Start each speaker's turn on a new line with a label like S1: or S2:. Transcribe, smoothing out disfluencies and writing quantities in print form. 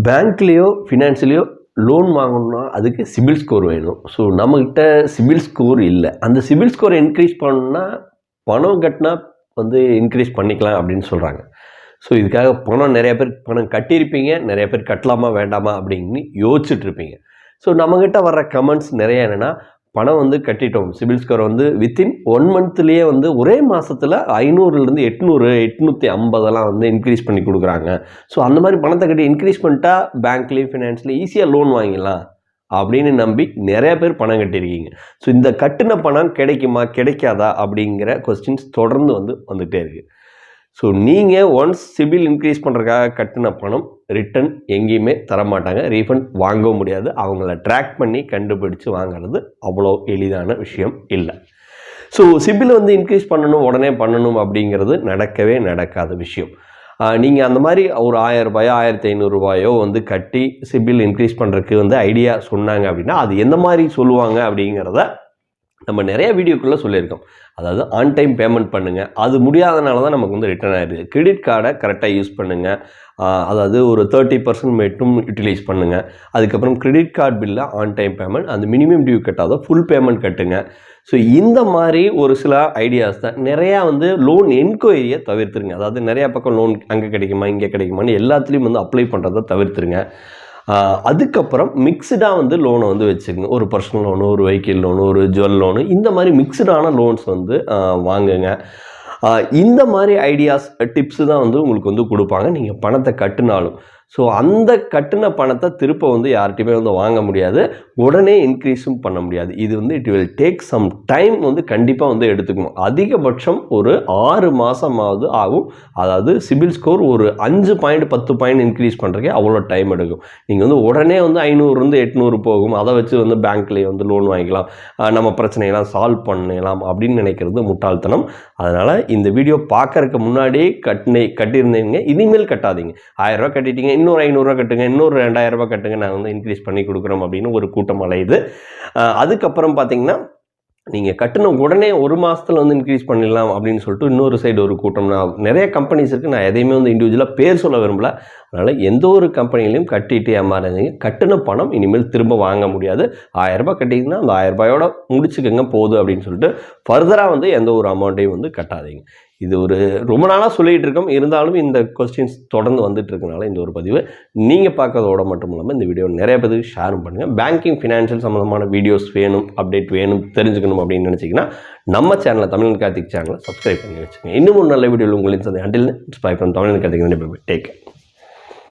S1: பேங்க்லேயோ ஃபினான்ஸ்லேயோ loan வாங்கணும்னா அதுக்கு CIBIL score வேணும். ஸோ நம்மக்கிட்ட சிபில் ஸ்கோர் இல்லை. அந்த சிபில் ஸ்கோரை இன்க்ரீஸ் பண்ணணும்னா பணம் கட்டினா இன்க்ரீஸ் பண்ணிக்கலாம் அப்படின்னு சொல்கிறாங்க. ஸோ இதுக்காக நிறைய பேர் பணம் கட்டியிருப்பீங்க, நிறைய பேர் கட்டலாமா வேண்டாமா அப்படின்னு யோசிச்சுட்ருப்பீங்க. ஸோ நம்மக்கிட்ட வர்ற கமெண்ட்ஸ் நிறைய என்னென்னா, பணம் கட்டிட்டோம், சிபில் ஸ்கோர் வித்தின் 1 மந்த்லேயே ஒரே மாதத்தில் 500லேருந்து 800 850 இன்க்ரீஸ் பண்ணி கொடுக்குறாங்க. ஸோ அந்த மாதிரி பணத்தை கட்டி இன்க்ரீஸ் பண்ணிட்டா பேங்க்லேயும் ஃபினான்ஸ்லேயும் ஈஸியாக லோன் வாங்கிடலாம் அப்படின்னு நம்பி நிறைய பேர் பணம் கட்டியிருக்கீங்க. ஸோ இந்த கட்டின பணம் கிடைக்குமா கிடைக்காதா அப்படிங்கிற கொஸ்டின்ஸ் தொடர்ந்து வந்துகிட்டே இருக்குது. ஸோ நீங்கள் ஒன்ஸ் சிபில் இன்க்ரீஸ் பண்ணுறதுக்காக கட்டின பணம் ரிட்டன் எங்கேயுமே தரமாட்டாங்க, ரீஃபண்ட் வாங்க முடியாது. அவங்கள ட்ராக் பண்ணி கண்டுபிடிச்சு வாங்கிறது அவ்வளோ எளிதான விஷயம் இல்லை. ஸோ சிபில் இன்க்ரீஸ் பண்ணணும், உடனே பண்ணணும் அப்படிங்கிறது நடக்கவே நடக்காத விஷயம். நீங்கள் அந்த மாதிரி ஒரு 1000 ரூபாயோ 1500 ரூபாயோ கட்டி சிபில் இன்க்ரீஸ் பண்ணுறதுக்கு ஐடியா சொன்னாங்க அப்படின்னா அது எந்த மாதிரி சொல்லுவாங்க அப்படிங்கிறத நம்ம நிறைய வீடியோக்குள்ளே சொல்லியிருக்கோம். அதாவது ஆன் டைம் பேமெண்ட் பண்ணுங்கள், அது முடியாதனால தான் நமக்கு ரிட்டர்ன் ஆகிடுது. கிரெடிட் கார்டை கரெக்டாக யூஸ் பண்ணுங்கள், அதாவது ஒரு 30% மட்டும் யூட்டிலைஸ் பண்ணுங்கள். அதுக்கப்புறம் கிரெடிட் கார்டு பில்லை ஆன் டைம் பேமெண்ட், அந்த மினிமம் டியூ கட்டாத ஃபுல் பேமெண்ட் கட்டுங்க. ஸோ இந்த மாதிரி ஒரு சில ஐடியாஸ் தான். நிறையா லோன் என்கொயரியை தவிர்த்துருங்க. அதாவது நிறையா பக்கம் லோன் அங்கே கிடைக்குமா இங்கே கிடைக்குமான்னு எல்லாத்துலேயும் அப்ளை பண்ணுறதை தவிர்த்துருங்க. அதுக்கப்புறம் மிக்சடாக லோனை வச்சுக்கோங்க. ஒரு பர்சனல் லோனு, ஒரு வெஹிக்கிள் லோனு, ஒரு ஜுவல் லோனு, இந்த மாதிரி மிக்சடான லோன்ஸ் வாங்குங்க. இந்த மாதிரி ஐடியாஸ் டிப்ஸு தான் உங்களுக்கு கொடுப்பாங்க நீங்கள் பணத்தை கட்டினாலும். ஸோ அந்த கட்டின பணத்தை திருப்ப யார்கிட்டையுமே வாங்க முடியாது, உடனே இன்க்ரீஸும் பண்ண முடியாது. இது it will take some time கண்டிப்பாக எடுத்துக்கணும். அதிகபட்சம் ஒரு 6 மாதமாவது ஆகும். அதாவது சிபில் ஸ்கோர் ஒரு 5 பாயிண்ட் 10 பாயிண்ட் இன்க்ரீஸ் பண்ணுறதுக்கே அவ்வளோ டைம் எடுக்கும். நீங்கள் உடனே 500லேருந்து 800 போகும், அதை வச்சு பேங்க்லேயே லோன் வாங்கிக்கலாம், நம்ம பிரச்சனையெல்லாம் சால்வ் பண்ணலாம் அப்படின்னு நினைக்கிறது முட்டாள்தனம். அதனால் இந்த வீடியோ பார்க்கறதுக்கு முன்னாடி கட்டியிருந்தீங்க, இனிமேல் கட்டாதீங்க. 1000 ரூபா கட்டிட்டீங்க, இன்னொரு 500 ரூபா கட்டுங்க, இன்னொரு 2000 ரூபா கட்டுங்க, நாங்கள் இன்க்ரீஸ் பண்ணி கொடுக்குறோம் அப்படின்னு ஒரு கூட்டம் அலையுது. அதுக்கப்புறம் பார்த்தீங்கன்னா நீங்கள் கட்டின உடனே 1 மாதத்தில் இன்க்ரீஸ் பண்ணிடலாம் அப்படின்னு சொல்லிட்டு இன்னொரு சைடு ஒரு கூட்டம். நிறைய கம்பெனிஸ் இருக்குது, நான் எதையுமே இண்டிவிஜுவலாக பேர் சொல்ல விரும்பல. அதனால் எந்த ஒரு கம்பெனிலையும் கட்டிட்டு ஏமாறாதீங்க. கட்டின பணம் இனிமேல் திரும்ப வாங்க முடியாது. 1000 ரூபாய் கட்டிங்கன்னா அந்த 1000 ரூபாயோட முடிச்சுக்கோங்க போதும் அப்படின்னு சொல்லிட்டு ஃபர்தராக எந்த ஒரு அமௌண்ட்டையும் கட்டாதீங்க. இது ஒரு ரொம்ப நாளாக சொல்லிகிட்டு இருக்கோம், இருந்தாலும் இந்த கொஸ்டின்ஸ் தொடர்ந்து வந்துட்டு இருக்கனால இந்த ஒரு பதிவு நீங்கள் பார்க்கறதோட மட்டும் இல்லாமல் இந்த வீடியோ நிறைய பேருக்கு ஷேரும் பண்ணுங்கள். பேங்கிங் ஃபினான்ஷியல் சம்மந்தமான வீடியோஸ் வேணும், அப்டேட் வேணும், தெரிஞ்சுக்கணும் அப்படின்னு நினச்சிங்கன்னா நம்ம சேனலை தமிழன் கார்த்திக் சேனலை சப்ஸ்கிரைப் பண்ணி வச்சுக்கோங்க. இன்னும் ஒரு நல்ல வீடியோவில் உங்களின் சந்தை அண்டில் இட்ஸ் பை ஃப்ரம் தமிழன் கார்த்திக். Take care.